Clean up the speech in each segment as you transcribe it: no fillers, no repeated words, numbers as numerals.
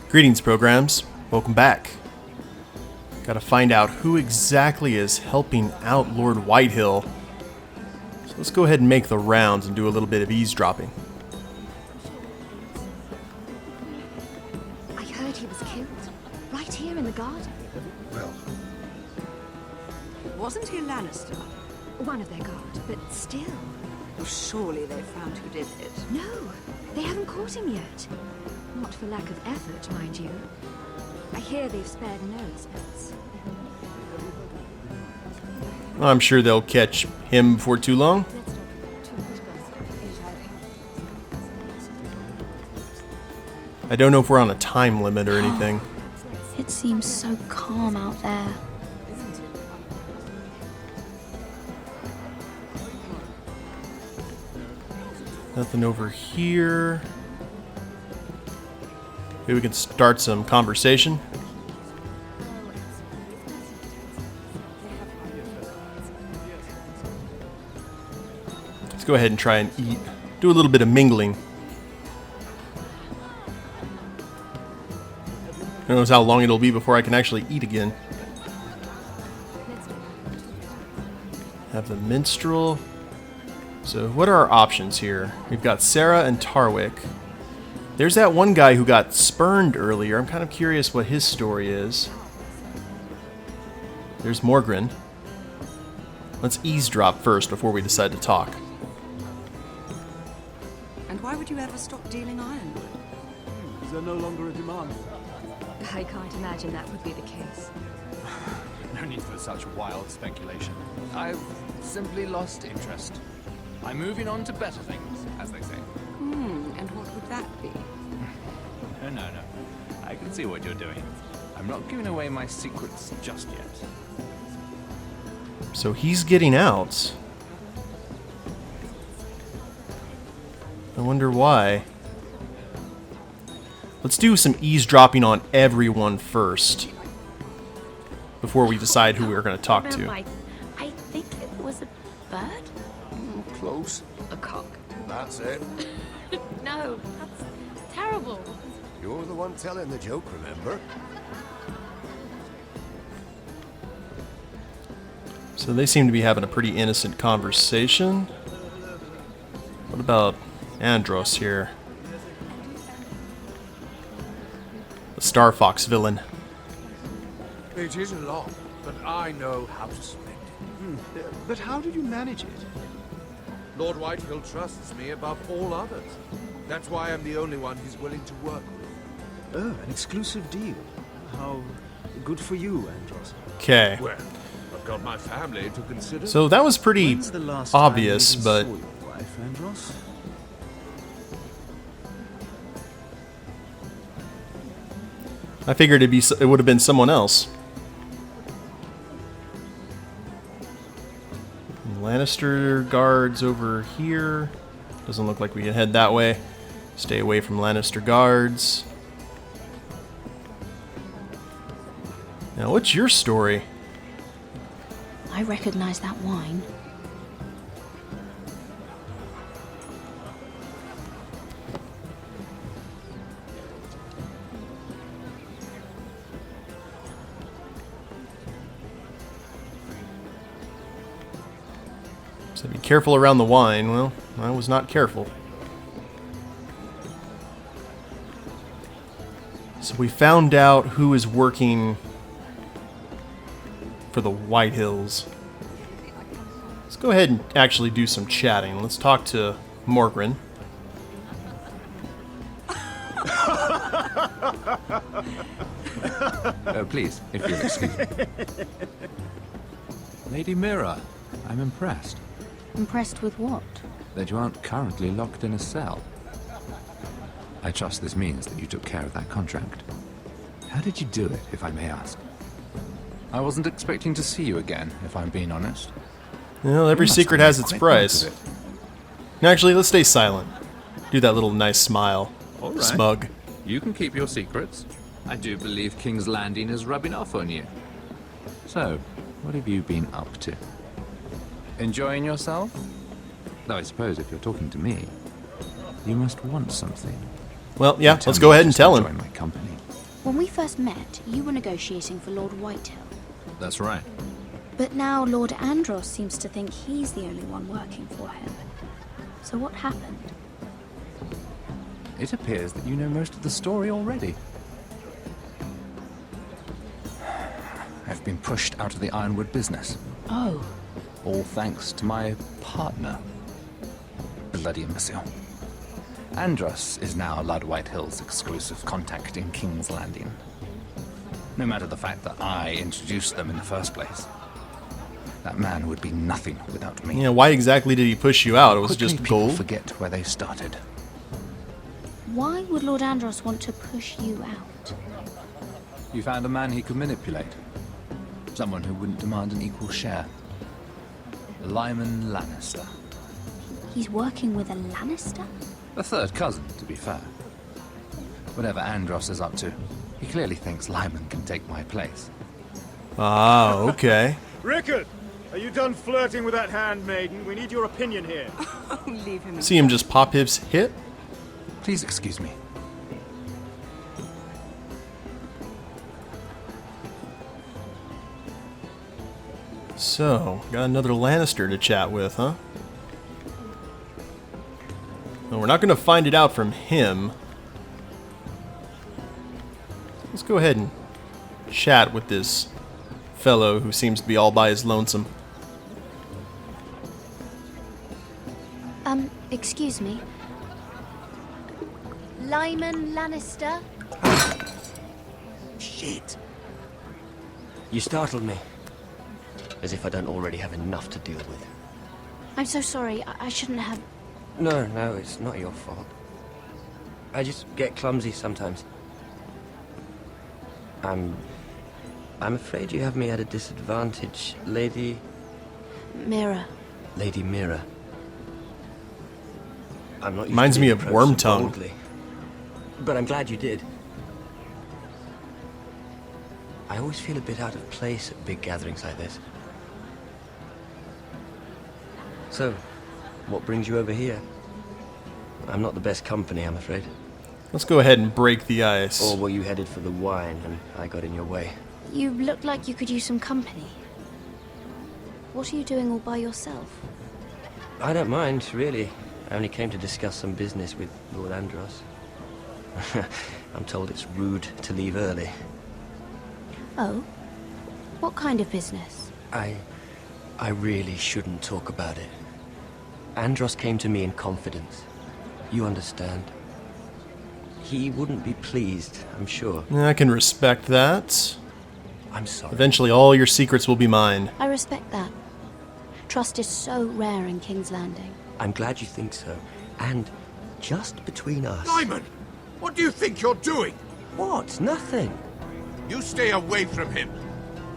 Greetings, programs. Welcome back. Gotta find out who exactly is helping out Lord Whitehill. So let's go ahead and make the rounds and do a little bit of eavesdropping. I heard he was killed, right here in the garden. Well, Wasn't he a Lannister? One of their guard, but still. Well, surely they found who did it. No, they haven't caught him yet. Not for lack of effort, mind you. I hear they've spared no expense. I'm sure they'll catch him before too long. I don't know if we're on a time limit or anything. It seems so calm out there. Nothing over here. Maybe we can start some conversation. Let's go ahead and try and eat. Do a little bit of mingling. Who knows how long it'll be before I can actually eat again. Have the minstrel. So what are our options here? We've got Sarah and Tarwick. There's that one guy who got spurned earlier. I'm kind of curious what his story is. There's Morgren. Let's eavesdrop first before we decide to talk. And why would you ever stop dealing ironwood? is there no longer a demand? I can't imagine that would be the case. No need for such wild speculation. I've simply lost interest. I'm moving on to better things, as they say. And what would that be? No. I can see what you're doing. I'm not giving away my secrets just yet. So he's getting out. I wonder why. Let's do some eavesdropping on everyone first, before we decide who we're going to talk to. I think it was a bird? Close. A cock. That's it. No, that's terrible. You're the one telling the joke, remember? So they seem to be having a pretty innocent conversation. What about Andros here? The Star Fox villain. It isn't long, but I know how to spend it. But how did you manage it? Lord Whitehill trusts me above all others. That's why I'm the only one he's willing to work with. Oh, an exclusive deal. How good for you, Andros. Okay. Well, I've got my family to consider. So that was pretty When's the last obvious, time you but saw your wife, Andros? I figured it would have been someone else. Lannister guards over here. Doesn't look like we can head that way. Stay away from Lannister guards. Now, what's your story? I recognize that wine. So be careful around the wine. Well, I was not careful. So we found out who is working for the Whitehills. Let's go ahead and actually do some chatting. Let's talk to Morgren. Please, if you'll excuse me. Lady Mira, I'm impressed Impressed with what? that you aren't currently locked in a cell. I trust this means that you took care of that contract. How did you do it, if I may ask? I wasn't expecting to see you again, if I'm being honest. Well, every You must secret have has made its quite price. note of it. Actually, let's stay silent. Do that little nice smile. All right. Smug. You can keep your secrets. I do believe King's Landing is rubbing off on you. So, what have you been up to? Enjoying yourself? Though I suppose if you're talking to me, you must want something. Well, yeah, Tell let's me go you ahead and just tell enjoy him. my company. When we first met, you were negotiating for Lord Whitehill. That's right. But now Lord Andros seems to think he's the only one working for him. So what happened? It appears that you know most of the story already. I've been pushed out of the ironwood business. Oh. All thanks to my partner. Bloody imbecile. Andros is now Lord Whitehill's exclusive contact in King's Landing. No matter the fact that I introduced them in the first place. That man would be nothing without me. Yeah, why exactly did he push you out? It was Quickly just people gold? forget where they started. Why would Lord Andros want to push you out? You found a man he could manipulate. Someone who wouldn't demand an equal share. Lyman Lannister. He's working with a Lannister? A third cousin, to be fair. Whatever Andros is up to, he clearly thinks Lyman can take my place. Ah, okay. Rickard! Are you done flirting with that handmaiden? We need your opinion here. Oh, leave him. See him just pop his hip? Please excuse me. So, got another Lannister to chat with, huh? No, we're not going to find it out from him. Let's go ahead and chat with this fellow who seems to be all by his lonesome. Excuse me. Lyman Lannister? Shit. You startled me. As if I don't already have enough to deal with. I'm so sorry. I shouldn't have... No, it's not your fault. I just get clumsy sometimes. I'm afraid you have me at a disadvantage, Lady... Mira. Lady Mira. I'm not used Reminds to me being of approached so Wormtongue. boldly. But I'm glad you did. I always feel a bit out of place at big gatherings like this. So, what brings you over here? I'm not the best company, I'm afraid. Let's go ahead and break the ice. Or were you headed for the wine and I got in your way? You look like you could use some company. What are you doing all by yourself? I don't mind, really. I only came to discuss some business with Lord Andros. I'm told it's rude to leave early. Oh? What kind of business? I really shouldn't talk about it. Andros came to me in confidence. You understand. He wouldn't be pleased, I'm sure. I can respect that. I'm sorry. Eventually all your secrets will be mine. I respect that. Trust is so rare in King's Landing. I'm glad you think so. And just between us... Lyman! What do you think you're doing? What? Nothing. You stay away from him.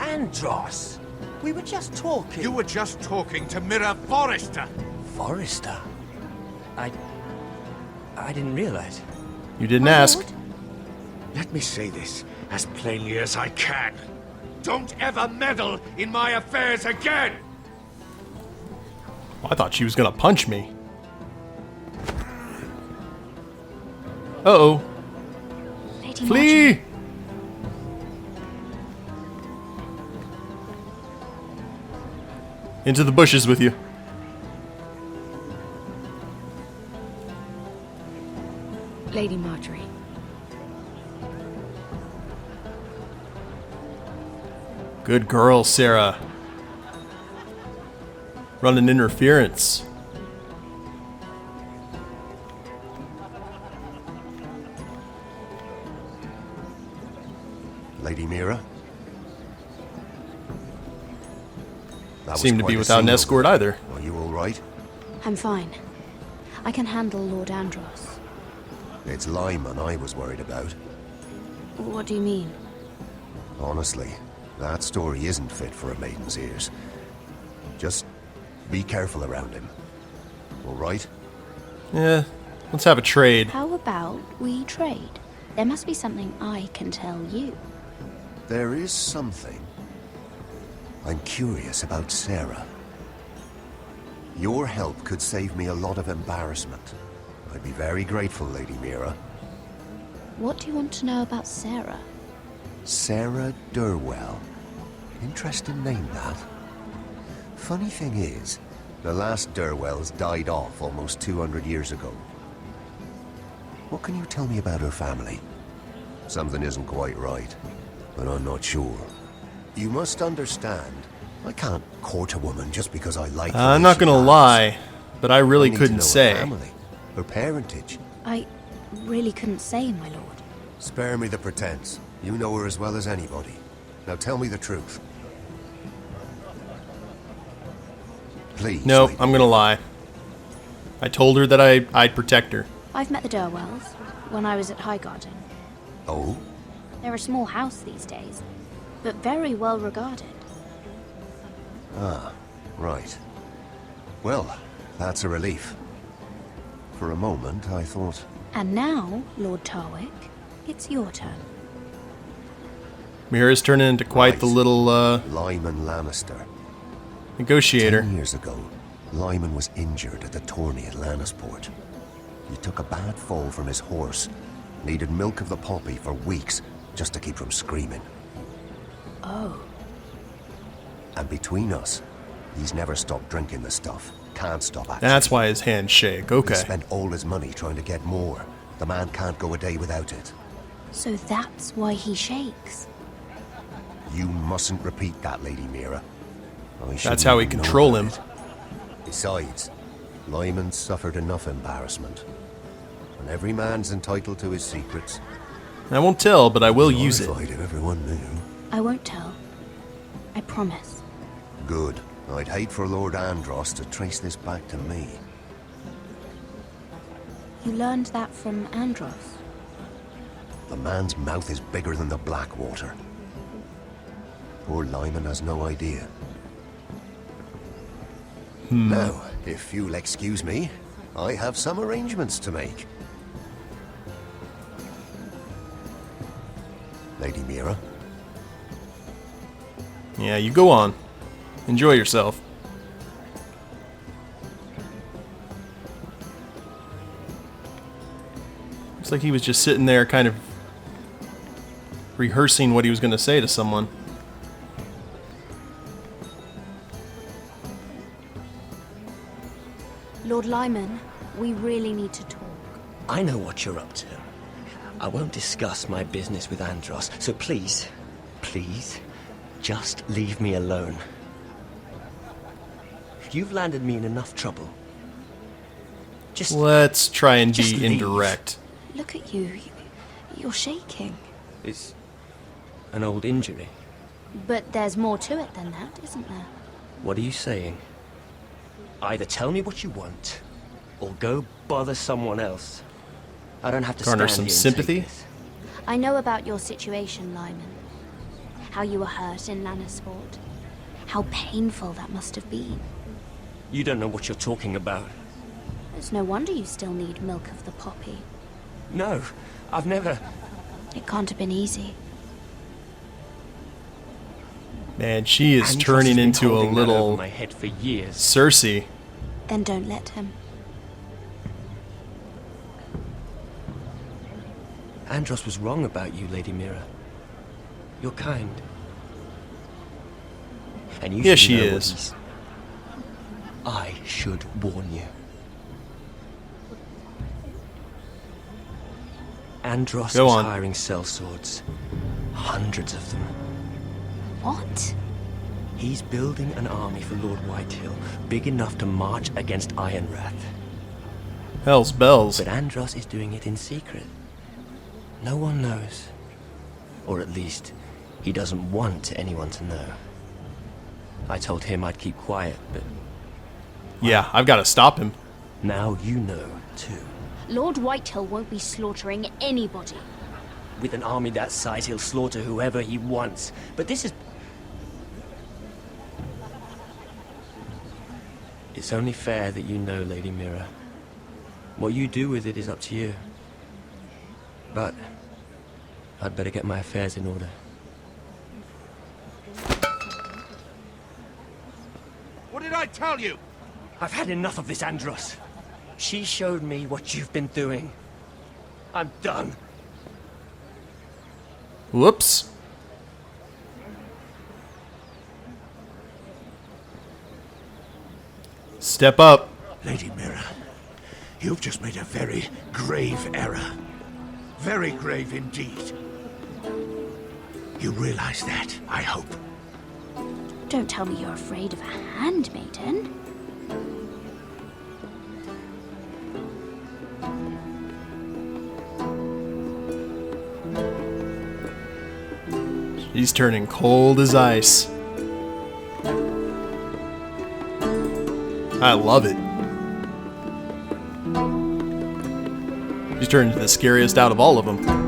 Andros! We were just talking. You were just talking to Mira Forrester. Forrester? I didn't realize. You didn't My ask. lord? Let me say this as plainly as I can. Don't ever meddle in my affairs again! I thought she was gonna punch me. Uh-oh. Lady Flee! Marjorie. Into the bushes with you. Lady Marjorie. Good girl, Sarah. Running interference. Lady Mira? That was Seem to quite be a without an scene escort over either. there. Are you all right? I'm fine. I can handle Lord Andros. It's Lyman I was worried about. What do you mean? Honestly, that story isn't fit for a maiden's ears. Just be careful around him. All right? Yeah, let's have a trade. How about we trade? There must be something I can tell you. There is something. I'm curious about Sarah. Your help could save me a lot of embarrassment. I'd be very grateful, Lady Mira. What do you want to know about Sarah? Sarah Durwell. Interesting name, that. Funny thing is, the last Durwells died off almost 200 years ago. What can you tell me about her family? Something isn't quite right, but I'm not sure. You must understand, I can't court a woman just because I like her. I'm not gonna lie, but I really couldn't Her say. family, her parentage. I really couldn't say, my lord. Spare me the pretense. You know her as well as anybody. Now tell me the truth. Please. No, lady. I'm gonna lie. I told her that I'd protect her. I've met the Durwells when I was at Highgarden. Oh? They're a small house these days, but very well regarded. Ah, right. Well, that's a relief. For a moment, I thought... And now, Lord Tarwick, it's your turn. Mira's turning into quite the little, Lyman Lannister. negotiator. 10 years ago, Lyman was injured at the tourney at Lannisport. He took a bad fall from his horse. Needed milk of the poppy for weeks just to keep from screaming. Oh. And between us, he's never stopped drinking the stuff. Can't stop actually. That's why his hands shake. He Okay. spent all his money trying to get more. The man can't go a day without it. So that's why he shakes. You mustn't repeat that, Lady Mira. That's how we control him. Besides, Lyman suffered enough embarrassment. And every man's entitled to his secrets. I won't tell, but I will use it. If everyone knew. I won't tell. I promise. Good. I'd hate for Lord Andros to trace this back to me. You learned that from Andros? The man's mouth is bigger than the Blackwater. Poor Lyman has no idea. Now, if you'll excuse me, I have some arrangements to make. Lady Mira? Yeah, you go on. Enjoy yourself. Looks like he was just sitting there kind of rehearsing what he was going to say to someone. Lord Lyman, we really need to talk. I know what you're up to. I won't discuss my business with Andros, so please, please, just leave me alone. You've landed me in enough trouble. Just Let's try and just be leave. indirect. Look at you. You're shaking. It's an old injury. But there's more to it than that, isn't there? What are you saying? Either tell me what you want, or go bother someone else. I don't have to Garner stand some here and sympathy? take this. I know about your situation, Lyman. How you were hurt in Lannisport. How painful that must have been. You don't know what you're talking about. It's no wonder you still need milk of the poppy. No, I've never... It can't have been easy. Man, she is Andros turning has been into a holding that over little my head for years. Cersei. Then don't let him. Andros was wrong about you, Lady Mira. You're kind. And you Yes, should she know what is. he's... I should warn you. Andros Go is on. hiring sellswords. Hundreds of them. What? He's building an army for Lord Whitehill, big enough to march against Ironrath. Hell's bells. But Andros is doing it in secret. No one knows. Or at least, he doesn't want anyone to know. I told him I'd keep quiet, but Yeah, I've got to stop him. now you know, too. Lord Whitehill won't be slaughtering anybody. With an army that size, he'll slaughter whoever he wants. But this is... It's only fair that you know, Lady Mira. What you do with it is up to you. But I'd better get my affairs in order. What did I tell you? I've had enough of this, Andros. She showed me what you've been doing. I'm done. Whoops. Step up. Lady Mira, you've just made a very grave error. Very grave indeed. You realize that, I hope. Don't tell me you're afraid of a handmaiden. He's turning cold as ice. I love it. He's turned into the scariest out of all of them.